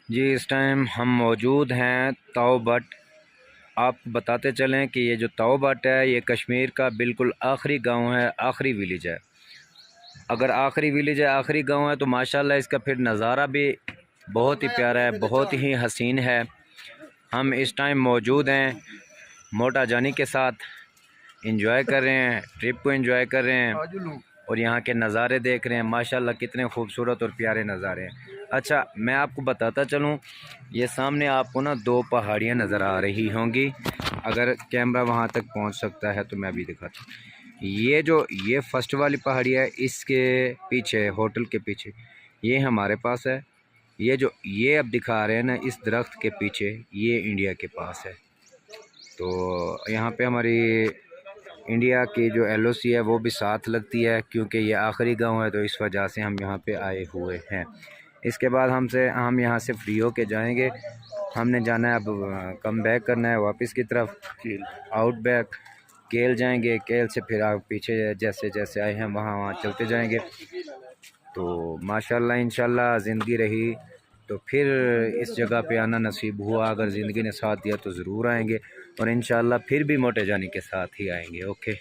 जी इस टाइम हम मौजूद हैं ताओ बट। आपको बताते चलें कि ये जो ताओ बट है ये कश्मीर का बिल्कुल आखिरी गांव है, आखिरी विलेज है। अगर आखिरी विलेज है, आखिरी गांव है तो माशाल्लाह इसका फिर नज़ारा भी बहुत ही प्यारा है, बहुत ही हसीन है। हम इस टाइम मौजूद हैं मोटा जानी के साथ, एंजॉय कर रहे हैं, ट्रिप को एंजॉय कर रहे हैं और यहाँ के नज़ारे देख रहे हैं। माशाल्लाह कितने खूबसूरत और प्यारे नज़ारे हैं। अच्छा मैं आपको बताता चलूँ, ये सामने आपको ना दो पहाड़ियाँ नज़र आ रही होंगी। अगर कैमरा वहाँ तक पहुँच सकता है तो मैं भी दिखाता हूँ। ये फर्स्ट वाली पहाड़ी है, इसके पीछे होटल के पीछे ये हमारे पास है। ये अब दिखा रहे हैं ना, इस दरख्त के पीछे ये इंडिया के पास है। तो यहाँ पे हमारी इंडिया की जो LOC है वो भी साथ लगती है, क्योंकि ये आखिरी गांव है तो इस वजह से हम यहाँ पे आए हुए हैं। इसके बाद हम यहाँ से फ्री हो के जाएंगे। हमने जाना है अब, कम बैक करना है वापस की तरफ, आउट बैक केल जाएंगे। केल से फिर आप पीछे जैसे जैसे आए हैं वहाँ चलते जाएंगे। तो माशाल्लाह इंशाल्लाह ज़िंदगी रही तो फिर इस जगह पे आना नसीब हुआ। अगर ज़िंदगी ने साथ दिया तो ज़रूर आएंगे और इंशाल्लाह फिर भी मोटे जाने के साथ ही आएंगे। ओके।